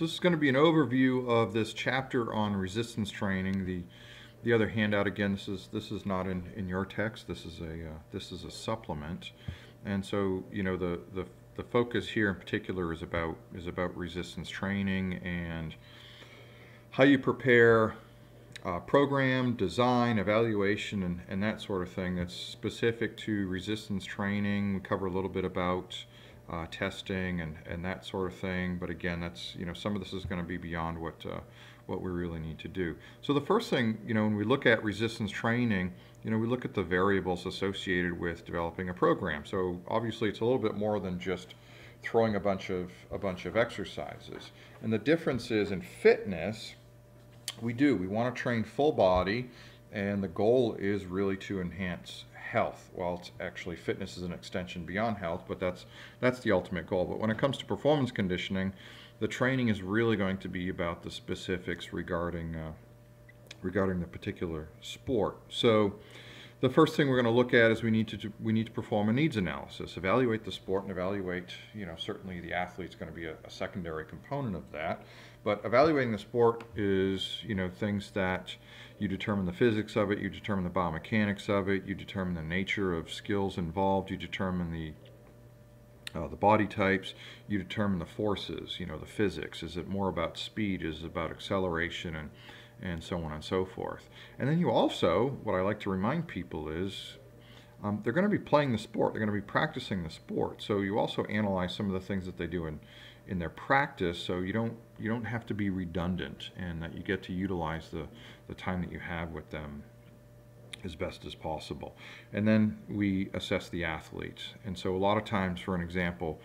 So this is going to be an overview of this chapter on resistance training. The other handout, again, this is not in your text. This is a supplement, and so the focus here in particular is about resistance training and how you prepare program, design, evaluation, and that sort of thing that's specific to resistance training. We cover a little bit about testing and that sort of thing, but again, that's some of this is going to be beyond what we really need to do. So the first thing, when we look at resistance training, we look at the variables associated with developing a program. So obviously, it's a little bit more than just throwing a bunch of exercises. And the difference is in fitness, we want to train full body, and the goal is really to enhance health. Well, it's actually fitness is an extension beyond health, but that's the ultimate goal. But when it comes to performance conditioning, the training is really going to be about the specifics regarding the particular sport. So the first thing we're going to look at is we need to perform a needs analysis, evaluate the sport, and evaluate, certainly the athlete's going to be a secondary component of that. But evaluating the sport is, things that you determine the physics of it, you determine the biomechanics of it, you determine the nature of skills involved, you determine the body types, you determine the forces, the physics. Is it more about speed? Is it about acceleration? And so on and so forth. And then you also, what I like to remind people is, they're going to be playing the sport. They're going to be practicing the sport. So you also analyze some of the things that they do in their practice, so you don't have to be redundant, and that you get to utilize the time that you have with them as best as possible. And then we assess the athletes. And so a lot of times, for an example,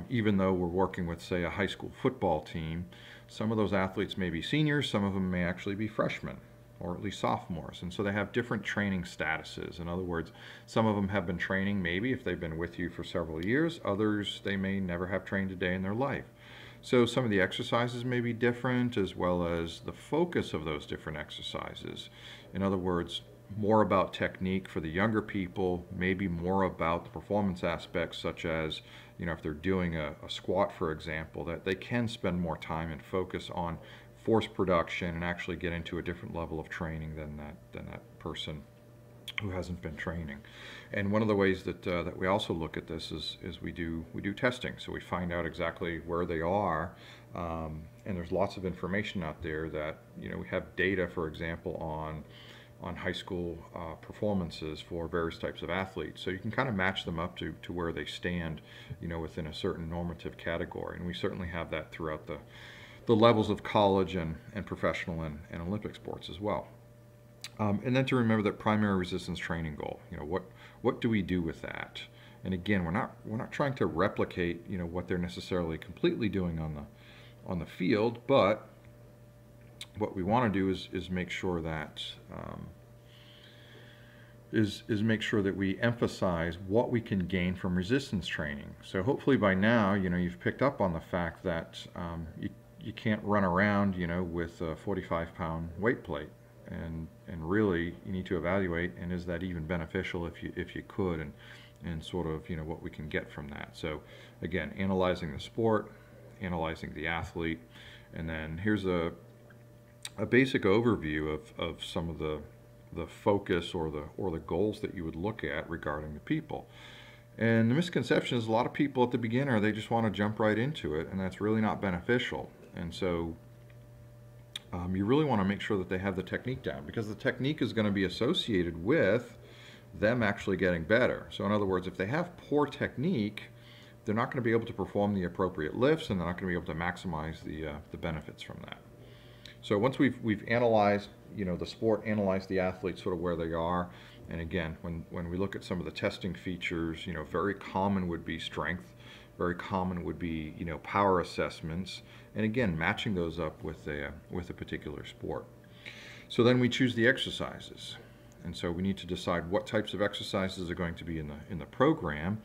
even though we're working with, say, a high school football team, some of those athletes may be seniors, some of them may actually be freshmen, or at least sophomores. And so they have different training statuses. In other words, some of them have been training maybe if they've been with you for several years. Others, they may never have trained a day in their life. So some of the exercises may be different, as well as the focus of those different exercises. In other words, more about technique for the younger people, maybe more about the performance aspects, such as, if they're doing a squat, for example, that they can spend more time and focus on force production and actually get into a different level of training than that person who hasn't been training. And one of the ways that we also look at this is we do testing. So we find out exactly where they are, and there's lots of information out there that we have data, for example, on high school performances for various types of athletes. So you can kind of match them up to where they stand, within a certain normative category. And we certainly have that throughout the levels of college and professional and Olympic sports as well. And then to remember that primary resistance training goal. What do we do with that? And again, we're not trying to replicate what they're necessarily completely doing on the field, but what we want to do is make sure that make sure that we emphasize what we can gain from resistance training. So hopefully by now, you've picked up on the fact that you can't run around, with a 45-pound weight plate, and really you need to evaluate, and is that even beneficial if you could, and sort of what we can get from that. So again, analyzing the sport, analyzing the athlete, and then here's a basic overview of some of the focus or the goals that you would look at regarding the people. And the misconception is a lot of people at the beginner, they just want to jump right into it, and that's really not beneficial. And so you really want to make sure that they have the technique down, because the technique is going to be associated with them actually getting better. So in other words, if they have poor technique, they're not going to be able to perform the appropriate lifts, and they're not going to be able to maximize the benefits from that. So once we've analyzed the sport, analyzed the athletes, sort of where they are, and again, when we look at some of the testing features, very common would be strength, very common would be power assessments, and again, matching those up with a particular sport. So then we choose the exercises, and so we need to decide what types of exercises are going to be in the program,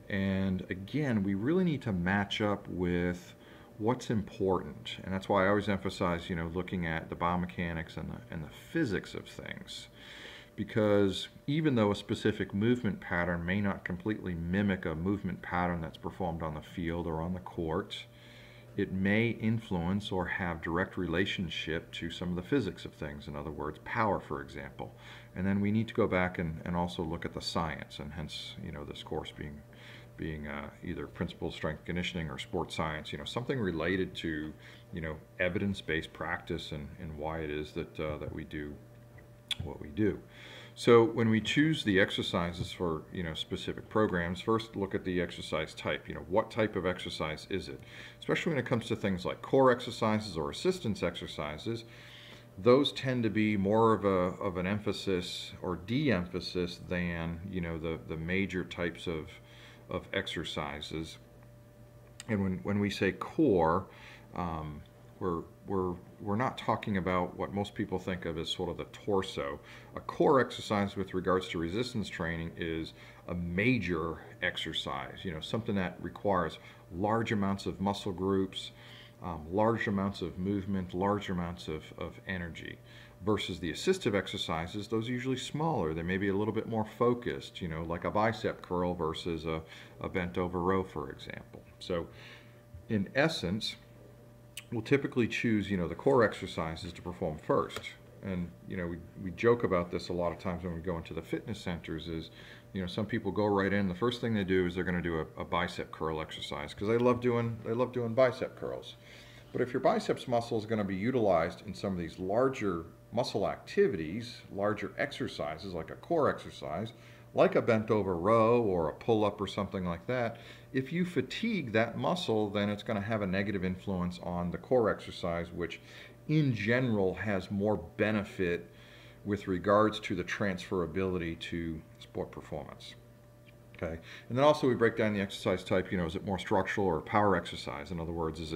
and again, we really need to match up with what's important. And that's why I always emphasize, looking at the biomechanics and the physics of things. Because even though a specific movement pattern may not completely mimic a movement pattern that's performed on the field or on the court, it may influence or have direct relationship to some of the physics of things. In other words, power, for example. And then we need to go back and also look at the science, and hence, this course being either principles strength conditioning or sports science, something related to, evidence-based practice and why it is that we do what we do. So when we choose the exercises for specific programs, first look at the exercise type. What type of exercise is it? Especially when it comes to things like core exercises or assistance exercises, those tend to be more of an emphasis or de-emphasis than the major types of exercises. And when we say core, we're not talking about what most people think of as sort of the torso. A core exercise with regards to resistance training is a major exercise, something that requires large amounts of muscle groups, large amounts of movement, large amounts of energy. Versus the assistive exercises, those are usually smaller. They may be a little bit more focused, like a bicep curl versus a bent over row, for example. So in essence, we'll typically choose, the core exercises to perform first. And, we joke about this a lot of times when we go into the fitness centers is, some people go right in. The first thing they do is they're going to do a bicep curl exercise because they love doing bicep curls. But if your biceps muscle is going to be utilized in some of these larger muscle activities, larger exercises like a core exercise, like a bent over row or a pull-up or something like that, if you fatigue that muscle, then it's going to have a negative influence on the core exercise, which in general has more benefit with regards to the transferability to sport performance. Okay. And then also we break down the exercise type, is it more structural or power exercise? In other words,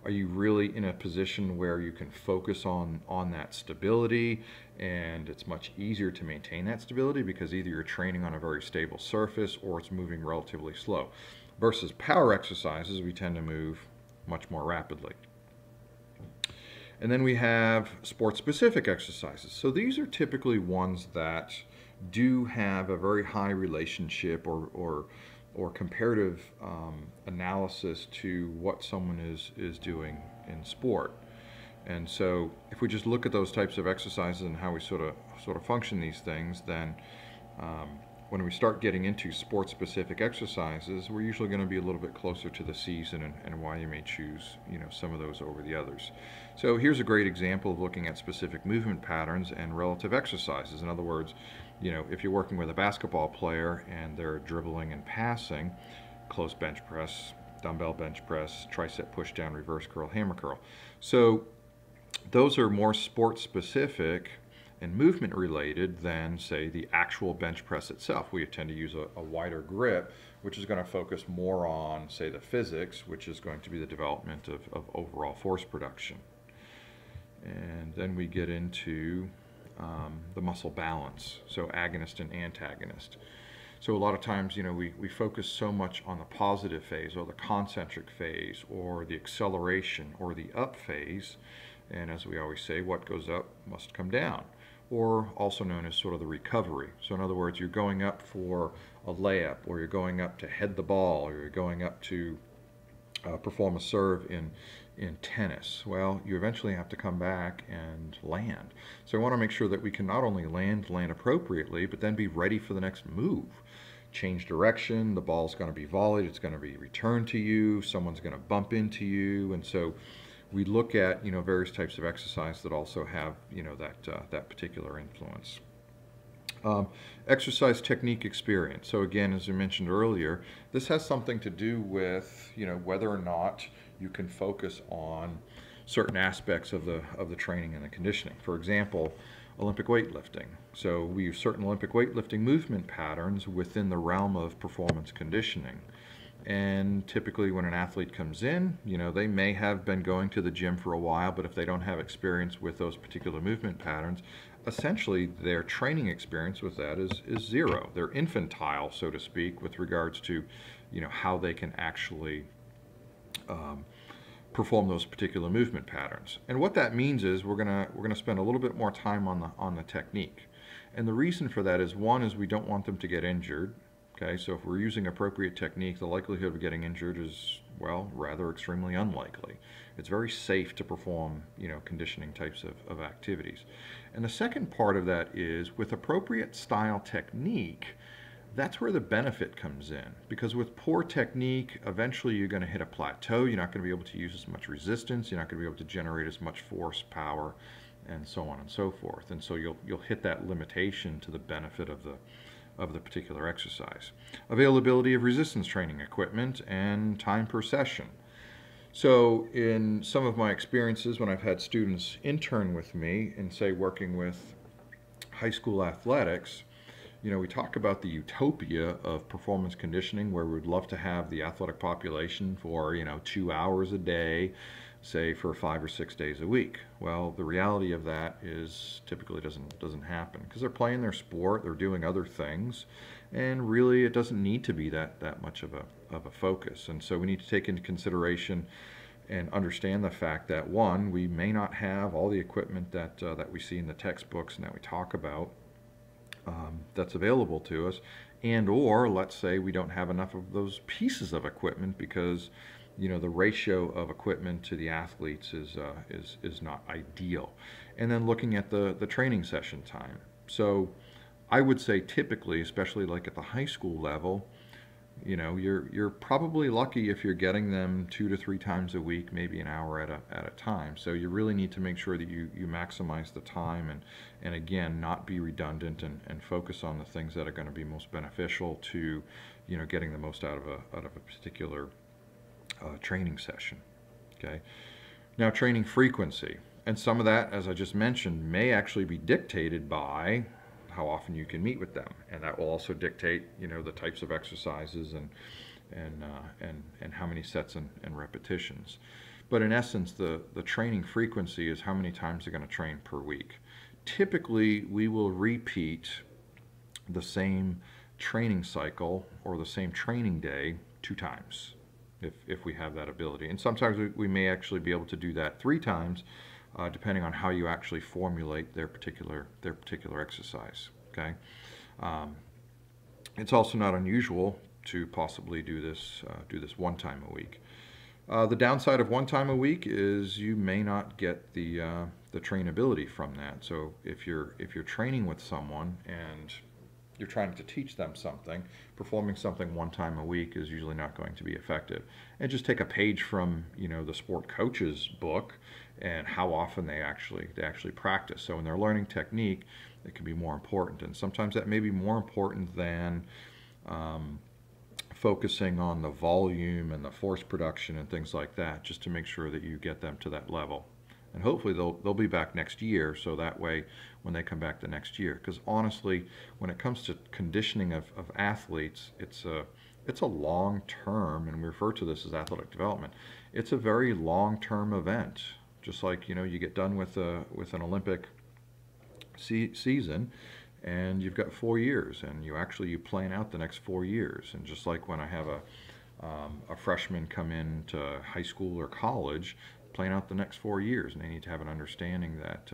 are you really in a position where you can focus on that stability, and it's much easier to maintain that stability because either you're training on a very stable surface or it's moving relatively slow. Versus power exercises, we tend to move much more rapidly. And then we have sport-specific exercises. So these are typically ones that do have a very high relationship or comparative analysis to what someone is doing in sport. And so if we just look at those types of exercises and how we sort of function these things, then when we start getting into sport-specific exercises, we're usually going to be a little bit closer to the season and why you may choose some of those over the others. So here's a great example of looking at specific movement patterns and relative exercises. In other words, if you're working with a basketball player and they're dribbling and passing, close bench press, dumbbell bench press, tricep push down, reverse curl, hammer curl. So those are more sport specific and movement related than, say, the actual bench press itself. We tend to use a wider grip, which is going to focus more on, say, the physics, which is going to be the development of overall force production. And then we get into the muscle balance, so agonist and antagonist. So a lot of times, we focus so much on the positive phase or the concentric phase or the acceleration or the up phase. And as we always say, what goes up must come down, or also known as sort of the recovery. So in other words, you're going up for a layup, or you're going up to head the ball, or you're going up to perform a serve in tennis. Well, you eventually have to come back and land. So I want to make sure that we can not only land appropriately, but then be ready for the next move. Change direction, the ball's going to be volleyed, it's going to be returned to you, someone's going to bump into you, and so we look at various types of exercise that also have that particular influence. Exercise technique experience. So again, as I mentioned earlier, this has something to do with whether or not you can focus on certain aspects of the training and the conditioning. For example, Olympic weightlifting. So we use certain Olympic weightlifting movement patterns within the realm of performance conditioning. And typically when an athlete comes in, they may have been going to the gym for a while, but if they don't have experience with those particular movement patterns, essentially their training experience with that is zero. They're infantile, so to speak, with regards to how they can actually perform those particular movement patterns. And what that means is we're gonna spend a little bit more time on the technique. And the reason for that is, one is we don't want them to get injured. Okay, so if we're using appropriate technique, the likelihood of getting injured is, well, rather extremely unlikely. It's very safe to perform, conditioning types of activities. And the second part of that is with appropriate style technique, that's where the benefit comes in. Because with poor technique, eventually you're going to hit a plateau. You're not going to be able to use as much resistance. You're not going to be able to generate as much force, power, and so on and so forth. And so you'll hit that limitation to the benefit of the particular exercise. Availability of resistance training equipment and time per session. So in some of my experiences when I've had students intern with me and say working with high school athletics, we talk about the utopia of performance conditioning where we'd love to have the athletic population for, 2 hours a day, say for 5 or 6 days a week. Well, the reality of that is typically doesn't happen because they're playing their sport, they're doing other things, and really it doesn't need to be that much of a focus. And so we need to take into consideration and understand the fact that, one, we may not have all the equipment that we see in the textbooks and that we talk about that's available to us, and or let's say we don't have enough of those pieces of equipment because the ratio of equipment to the athletes is not ideal. And then looking at the training session time. So I would say typically, especially like at the high school level, you're probably lucky if you're getting them 2 to 3 times a week, maybe an hour at a time. So you really need to make sure that you maximize the time and again, not be redundant and focus on the things that are going to be most beneficial to, getting the most out of a particular training session. Okay. Now, training frequency, and some of that, as I just mentioned, may actually be dictated by how often you can meet with them, and that will also dictate, the types of exercises and how many sets and repetitions. But in essence, the training frequency is how many times they're going to train per week. Typically, we will repeat the same training cycle or the same training day 2 times if we have that ability. And sometimes we may actually be able to do that 3 times, depending on how you actually formulate their particular exercise. Okay, it's also not unusual to possibly do this 1 time a week. The downside of 1 time a week is you may not get the trainability from that. So if you're training with someone and you're trying to teach them something, performing something 1 time a week is usually not going to be effective. And just take a page from the sport coach's book and how often they actually practice. So when they're learning technique, it can be more important, and sometimes that may be more important than focusing on the volume and the force production and things like that, just to make sure that you get them to that level. And hopefully they'll be back next year, so that way when they come back the next year, because honestly, when it comes to conditioning of athletes, it's a long term, and we refer to this as athletic development. It's a very long term event. Just like you get done with an Olympic season, and you've got 4 years, and you plan out the next 4 years. And just like when I have a freshman come into high school or college, plan out the next 4 years, and they need to have an understanding that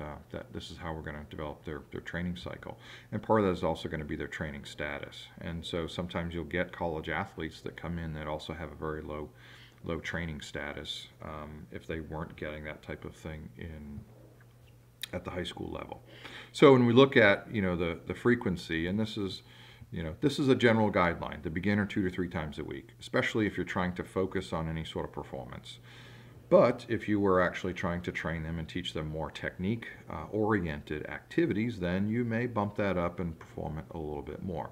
this is how we're going to develop their training cycle. And part of that is also going to be their training status. And so sometimes you'll get college athletes that come in that also have a very low training status if they weren't getting that type of thing at the high school level. So when we look at the frequency, and this is a general guideline, the beginner 2 to 3 times a week, especially if you're trying to focus on any sort of performance. But if you were actually trying to train them and teach them more technique oriented activities, then you may bump that up and perform it a little bit more.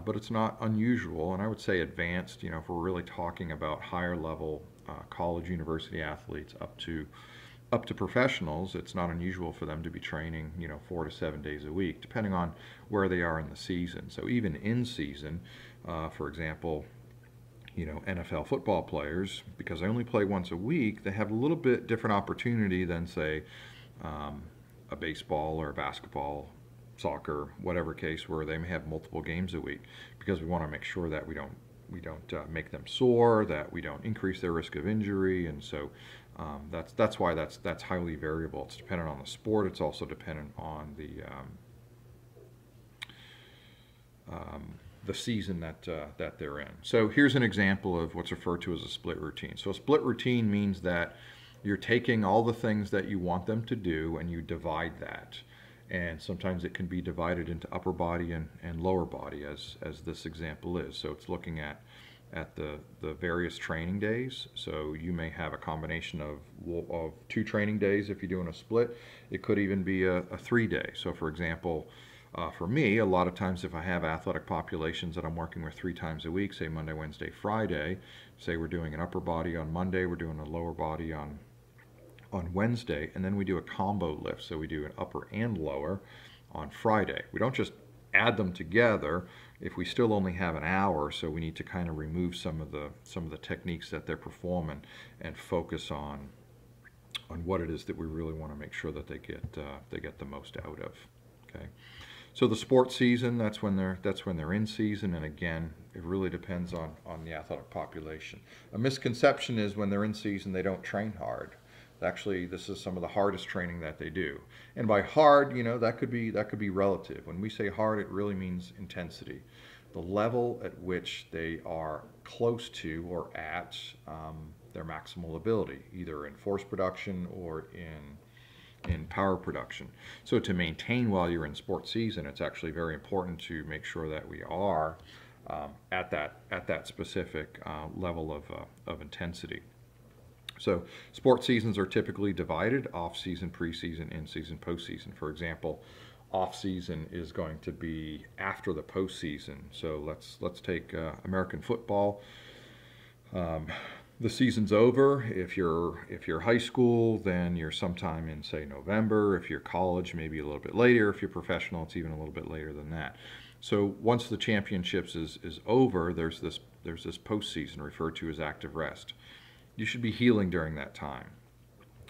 But it's not unusual, and I would say advanced, if we're really talking about higher level college, university athletes up to professionals, it's not unusual for them to be training, 4 to 7 days a week, depending on where they are in the season. So even in season, for example, NFL football players, because they only play once a week, they have a little bit different opportunity than, say, a baseball or a basketball, soccer, whatever case, where they may have multiple games a week, because we want to make sure that we don't make them sore, that we don't increase their risk of injury, and so that's why that's highly variable. It's dependent on the sport. It's also dependent on the the season that they're in. So here's an example of what's referred to as a split routine. So a split routine means that you're taking all the things that you want them to do and you divide that. And sometimes it can be divided into upper body and lower body, as this example is. So it's looking at the various training days. So you may have a combination of 2 training days if you're doing a split. It could even be a 3-day. So for example, for me, a lot of times if I have athletic populations that I'm working with 3 times a week, say Monday, Wednesday, Friday, say we're doing an upper body on Monday, we're doing a lower body on Wednesday, and then we do a combo lift. So we do an upper and lower on Friday. We don't just add them together if we still only have an hour, so we need to kind of remove some of the techniques that they're performing and focus on what it is that we really want to make sure that they get the most out of. Okay. So the sports season, that's when they're in season, and again, it really depends on the athletic population. A misconception is when they're in season, they don't train hard. Actually, this is some of the hardest training that they do. And by hard, that could be relative. When we say hard, it really means intensity. The level at which they are close to or at their maximal ability, either in force production or in power production. So to maintain while you're in sports season, it's actually very important to make sure that we are at that specific level of intensity. So sports seasons are typically divided: off-season, preseason, in-season, postseason. For example, off-season is going to be after the postseason. So let's take American football. The season's over. If you're high school, then you're sometime in, say, November. If you're college, maybe a little bit later. If you're professional, it's even a little bit later than that. So once the championships is over, there's this postseason referred to as active rest. You should be healing during that time,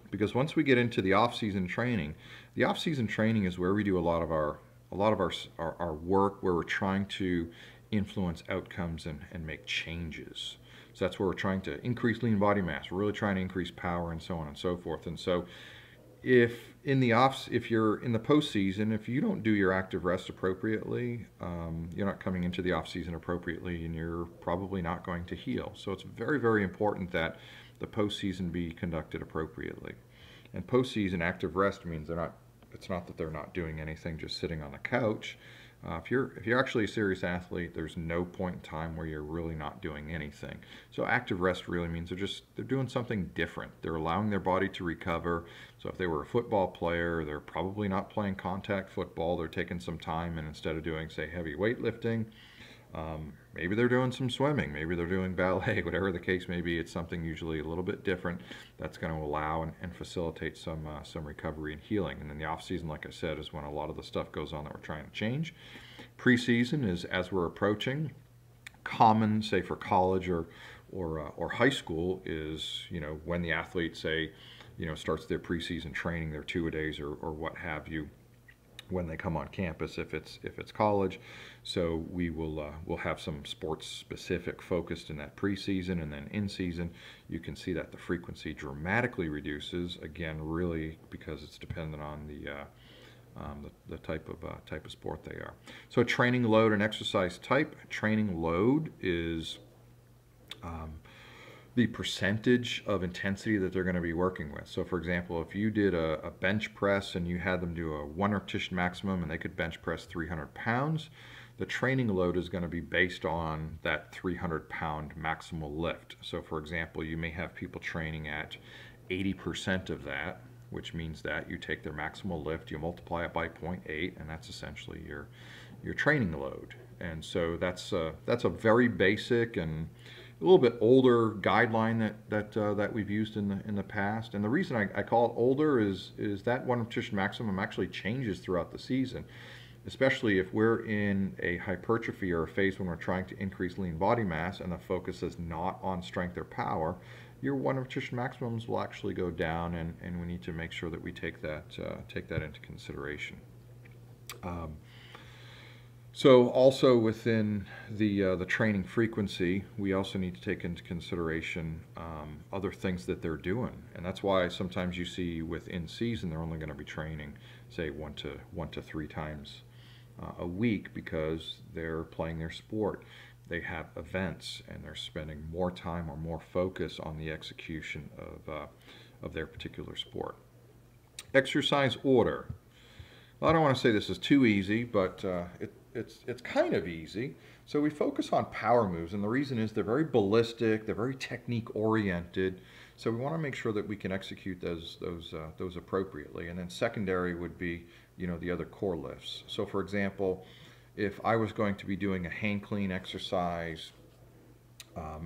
because once we get into the off-season training, the off-season training is where we do a lot of our work, where we're trying to influence outcomes and make changes. So that's where we're trying to increase lean body mass. We're really trying to increase power and so on and so forth. And so if you're in the postseason, if you don't do your active rest appropriately, you're not coming into the off-season appropriately, and you're probably not going to heal. So it's very, very important that the postseason be conducted appropriately. And postseason active rest means it's not that they're not doing anything, just sitting on the couch. If you're actually a serious athlete, there's no point in time where you're really not doing anything. So active rest really means they're doing something different. They're allowing their body to recover. So if they were a football player, they're probably not playing contact football. They're taking some time, and instead of doing, say, heavy weightlifting, maybe they're doing some swimming, maybe they're doing ballet, whatever the case may be. It's something usually a little bit different that's going to allow and facilitate some recovery and healing. And then the off season, like I said, is when a lot of the stuff goes on that we're trying to change. Preseason is as we're approaching. Common, say, for college or high school is, when the athlete, say, starts their preseason training, their 2-a-days or what have you, when they come on campus, if it's college. So we'll have some sports specific focused in that preseason, and then in season you can see that the frequency dramatically reduces, again, really because it's dependent on the type of sport they are. So training load and exercise type. Training load is the percentage of intensity that they're going to be working with. So for example, if you did a bench press and you had them do a 1 repetition maximum and they could bench press 300 pounds, the training load is going to be based on that 300-pound maximal lift. So for example, you may have people training at 80% of that, which means that you take their maximal lift, you multiply it by 0.8, and that's essentially your training load. And so that's a very basic and a little bit older guideline that we've used in the past. And the reason I call it older is that 1 repetition maximum actually changes throughout the season, especially if we're in a hypertrophy or a phase when we're trying to increase lean body mass and the focus is not on strength or power. Your 1 repetition maximums will actually go down, and we need to make sure that we take that into consideration. So also within the training frequency, we also need to take into consideration other things that they're doing, and that's why sometimes you see within season they're only going to be training, say, one to 3 times a week because they're playing their sport. They have events and they're spending more time or more focus on the execution of their particular sport. Exercise order. Well, I don't want to say this is too easy, but it's kind of easy. So we focus on power moves, and the reason is they're very ballistic, they're very technique oriented. So we want to make sure that we can execute those appropriately. And then secondary would be, the other core lifts. So for example, if I was going to be doing a hang clean exercise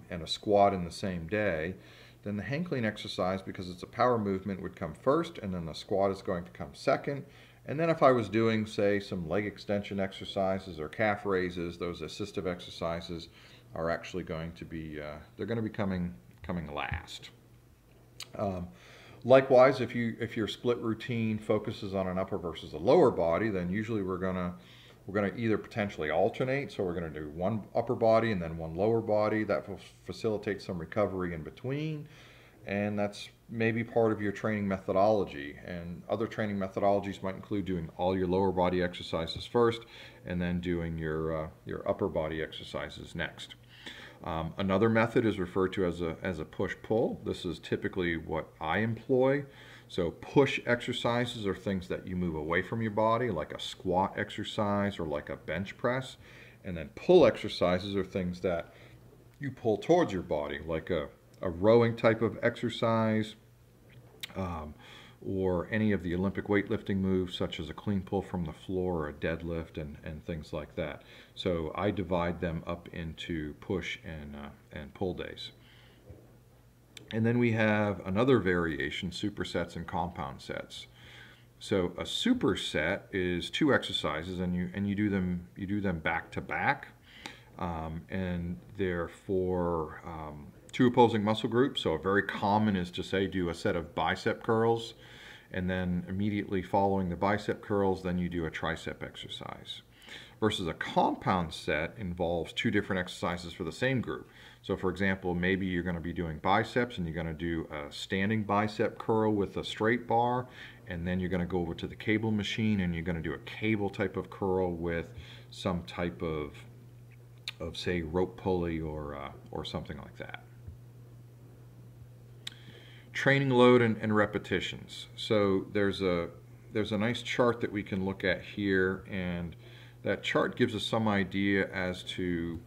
and a squat in the same day, then the hang clean exercise, because it's a power movement, would come first, and then the squat is going to come second. And then if I was doing, say, some leg extension exercises or calf raises, those assistive exercises are actually going to be, they're going to be coming last. Likewise, if your split routine focuses on an upper versus a lower body, then usually we're going to either potentially alternate. So we're going to do one upper body and then one lower body. That will facilitate some recovery in between. And that's maybe part of your training methodology. And other training methodologies might include doing all your lower body exercises first and then doing your upper body exercises next. Another method is referred to as a push-pull. This is typically what I employ. So push exercises are things that you move away from your body, like a squat exercise or like a bench press. And then pull exercises are things that you pull towards your body, like a rowing type of exercise, or any of the Olympic weightlifting moves, such as a clean pull from the floor or a deadlift and things like that. So I divide them up into push and pull days. And then we have another variation, supersets and compound sets. So a superset is 2 exercises, and you do them back to back, and they're for 2 opposing muscle groups. So a very common is to say do a set of bicep curls, and then immediately following the bicep curls, then you do a tricep exercise. Versus a compound set involves 2 different exercises for the same group. So for example, maybe you're going to be doing biceps and you're going to do a standing bicep curl with a straight bar, and then you're going to go over to the cable machine and you're going to do a cable type of curl with some type of say rope pulley or something like that. Training load and repetitions. So there's a nice chart that we can look at here, and that chart gives us some idea as to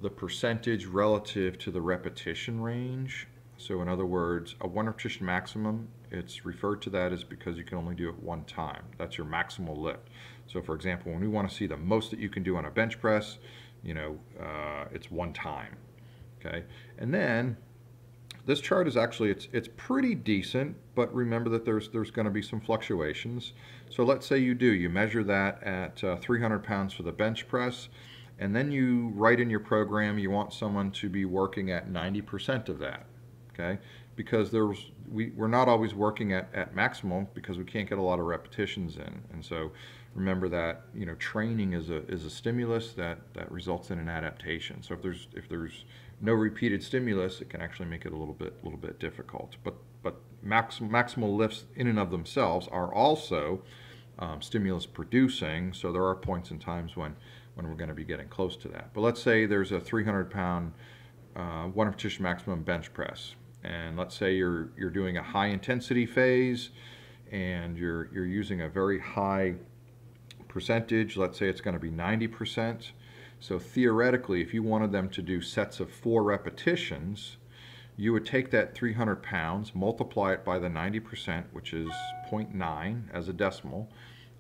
the percentage relative to the repetition range. So in other words, a 1 repetition maximum, it's referred to that as because you can only do it 1 time. That's your maximal lift. So for example, when we want to see the most that you can do on a bench press, it's 1 time. Okay, and then this chart is actually, it's pretty decent, but remember that there's going to be some fluctuations. So let's say you measure that at 300 pounds for the bench press, and then you write in your program you want someone to be working at 90% of that, okay? Because we're not always working at maximum because we can't get a lot of repetitions in. And so remember that training is a stimulus that results in an adaptation. So if there's no repeated stimulus, it can actually make it a little bit difficult. But maximal lifts in and of themselves are also stimulus producing. So there are points and times when we're going to be getting close to that. But let's say there's a 300-pound 1 repetition maximum bench press, and let's say you're doing a high intensity phase, and you're using a very high percentage. Let's say it's going to be 90%. So theoretically, if you wanted them to do sets of 4 repetitions, you would take that 300 pounds, multiply it by the 90%, which is 0.9 as a decimal,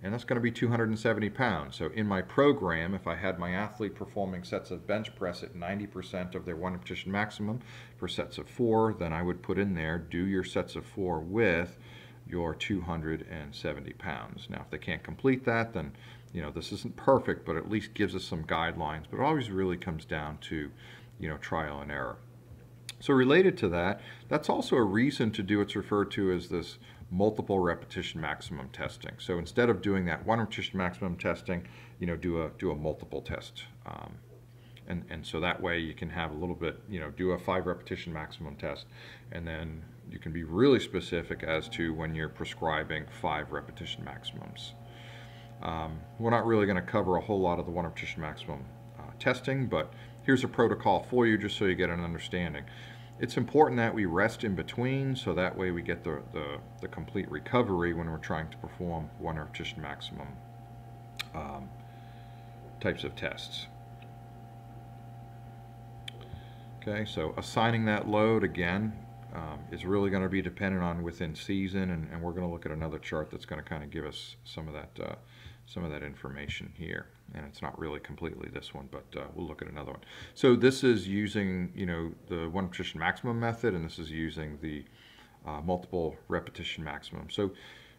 and that's going to be 270 pounds. So in my program, if I had my athlete performing sets of bench press at 90% of their 1 repetition maximum for sets of 4, then I would put in there, do your sets of 4 with your 270 pounds. Now, if they can't complete that, then this isn't perfect, but at least gives us some guidelines. But it always really comes down to trial and error. So related to that, that's also a reason to do what's referred to as this multiple repetition maximum testing. So instead of doing that 1 repetition maximum testing, do a multiple test. And so that way you can have a little bit, do a 5 repetition maximum test, and then you can be really specific as to when you're prescribing 5 repetition maximums. We're not really going to cover a whole lot of the one repetition maximum testing, but here's a protocol for you just so you get an understanding. It's important that we rest in between, so that way we get the complete recovery when we're trying to perform one repetition maximum types of tests. Okay, so assigning that load again is really going to be dependent on within season, and we're going to look at another chart that's going to kind of give us some of that information here. And it's not really completely this one, but we'll look at another one. So this is using, the one repetition maximum method, and this is using the multiple repetition maximum. So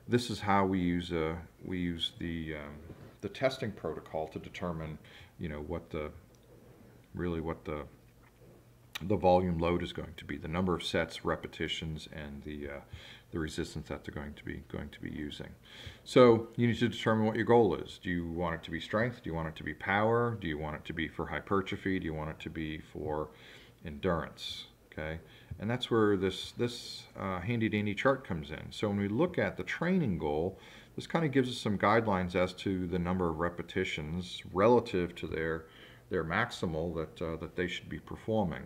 this is how we use the testing protocol to determine, what the volume load is going to be, the number of sets, repetitions, and the resistance that they're going to be using. So you need to determine what your goal is. Do you want it to be strength? Do you want it to be power? Do you want it to be for hypertrophy? Do you want it to be for endurance? Okay, and that's where this handy dandy chart comes in. So when we look at the training goal, this kind of gives us some guidelines as to the number of repetitions relative to their maximal that they should be performing.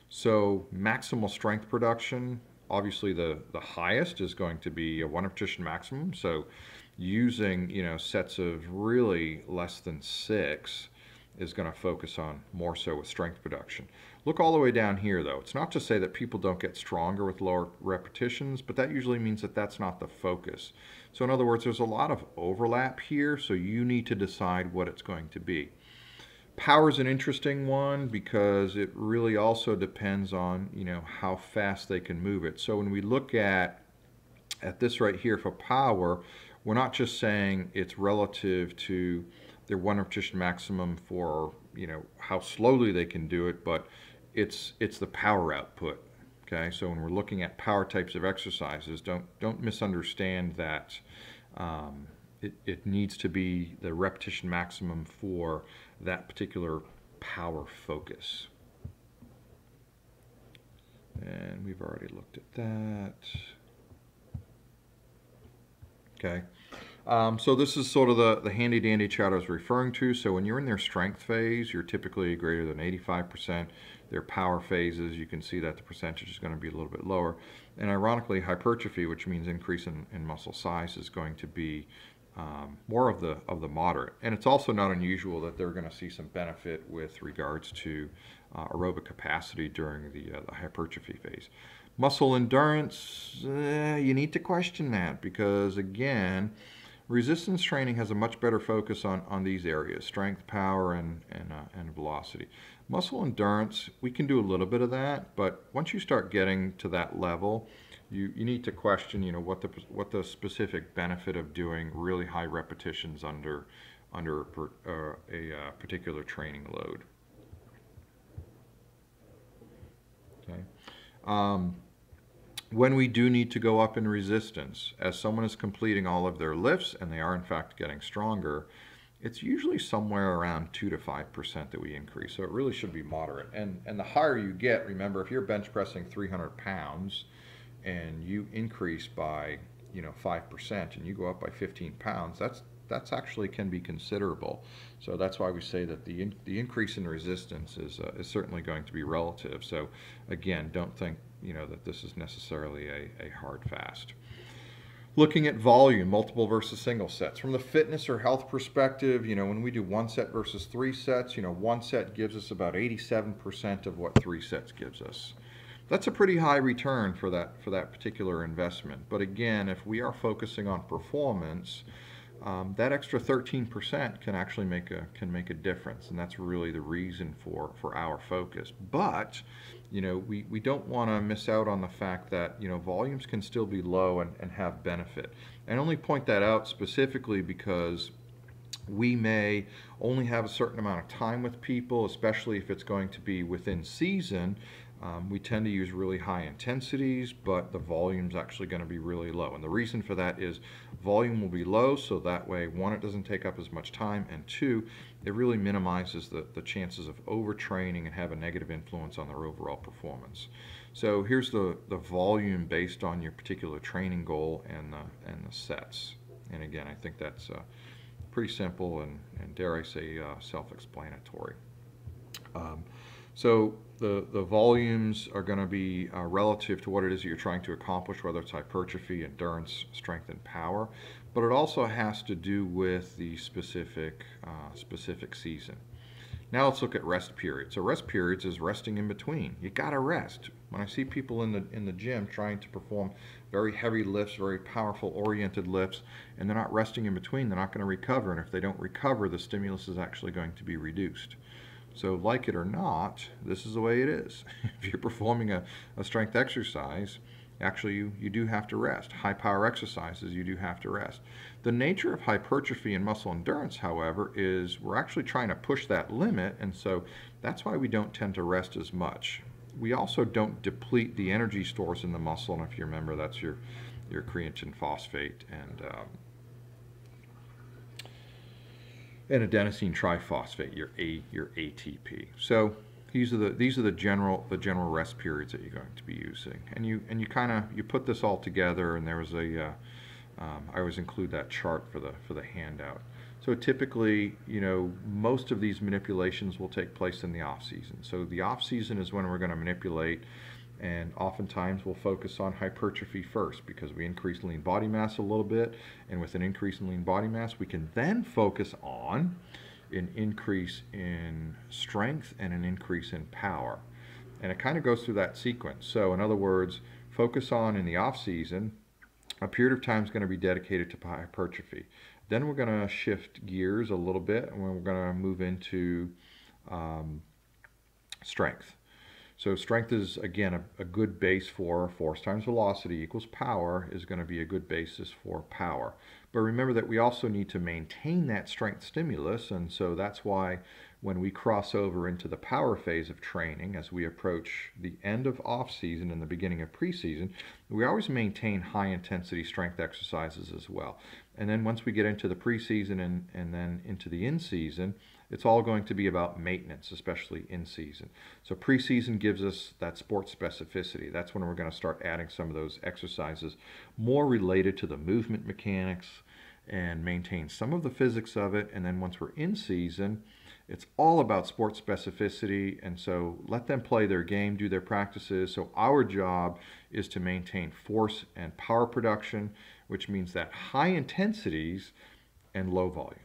So maximal strength production, obviously the highest is going to be a one repetition maximum. So using sets of really less than 6 is going to focus on more so with strength production. Look all the way down here though. It's not to say that people don't get stronger with lower repetitions, but that usually means that that's not the focus. So in other words, there's a lot of overlap here, so you need to decide what it's going to be. Power is an interesting one because it really also depends on how fast they can move it. So when we look at this right here for power, we're not just saying it's relative to their one repetition maximum for how slowly they can do it, but it's the power output. Okay, so when we're looking at power types of exercises, don't misunderstand that it needs to be the repetition maximum for that particular power focus. And we've already looked at that. Okay, so this is sort of the handy dandy chart I was referring to. So when you're in their strength phase, you're typically greater than 85%. Their power phases, you can see that the percentage is going to be a little bit lower. And ironically, hypertrophy, which means increase in muscle size, is going to be more of the moderate. And it's also not unusual that they're going to see some benefit with regards to aerobic capacity during the hypertrophy phase. Muscle endurance, you need to question that because, again, resistance training has a much better focus on these areas, strength, power, and velocity. Muscle endurance, we can do a little bit of that, but once you start getting to that level, you need to question, what the specific benefit of doing really high repetitions under a particular training load. Okay. When we do need to go up in resistance, as someone is completing all of their lifts and they are in fact getting stronger, it's usually somewhere around 2 to 5% that we increase. So it really should be moderate. And the higher you get, remember, if you're bench pressing 300 pounds and you increase by 5% and you go up by 15 pounds, that's actually can be considerable. So that's why we say that the increase in resistance is certainly going to be relative. So again, don't think that this is necessarily a hard fast. Looking at volume, multiple versus single sets. From the fitness or health perspective, when we do 1 set versus 3 sets, 1 set gives us about 87% of what 3 sets gives us. That's a pretty high return for that particular investment. But again, if we are focusing on performance, that extra 13% can actually make a difference, and that's really the reason for our focus. But we don't want to miss out on the fact that volumes can still be low and have benefit. And only point that out specifically because we may only have a certain amount of time with people, especially if it's going to be within season. We tend to use really high intensities, but the volume's actually going to be really low. And the reason for that is volume will be low, so that way, 1, it doesn't take up as much time, and 2, it really minimizes the chances of overtraining and have a negative influence on their overall performance. So here's the volume based on your particular training goal and the sets. And again, I think that's pretty simple and dare I say, self-explanatory. Um, so the volumes are going to be relative to what it is that you're trying to accomplish, whether it's hypertrophy, endurance, strength, and power. But it also has to do with the specific season. Now let's look at rest periods. So rest periods is resting in between. You gotta rest. When I see people in the gym trying to perform very heavy lifts, very powerful oriented lifts, and they're not resting in between, they're not going to recover. And if they don't recover, the stimulus is actually going to be reduced. So like it or not, this is the way it is. If you're performing a strength exercise, actually you do have to rest. High power exercises, you do have to rest. The nature of hypertrophy and muscle endurance, however, is we're actually trying to push that limit, and so that's why we don't tend to rest as much. We also don't deplete the energy stores in the muscle, and if you remember, that's your creatine phosphate and adenosine triphosphate, your ATP. So these are the general rest periods that you're going to be using, and you kind of put this all together. And there was I always include that chart for the handout. So typically, most of these manipulations will take place in the off season. So the off season is when we're going to manipulate, and oftentimes we'll focus on hypertrophy first because we increase lean body mass a little bit, and with an increase in lean body mass, we can then focus on an increase in strength and an increase in power. And it kind of goes through that sequence. So in other words, focus on in the off season, a period of time is going to be dedicated to hypertrophy. Then we're going to shift gears a little bit, and we're going to move into strength. So strength is, again, a good base for force times velocity equals power is going to be a good basis for power. But remember that we also need to maintain that strength stimulus, and so that's why when we cross over into the power phase of training, as we approach the end of off-season and the beginning of preseason, we always maintain high-intensity strength exercises as well. And then once we get into the preseason and then into the in-season, it's all going to be about maintenance, especially in season. So preseason gives us that sport specificity. That's when we're going to start adding some of those exercises more related to the movement mechanics and maintain some of the physics of it. And then once we're in season, it's all about sport specificity. And so let them play their game, do their practices. So our job is to maintain force and power production, which means that high intensities and low volume.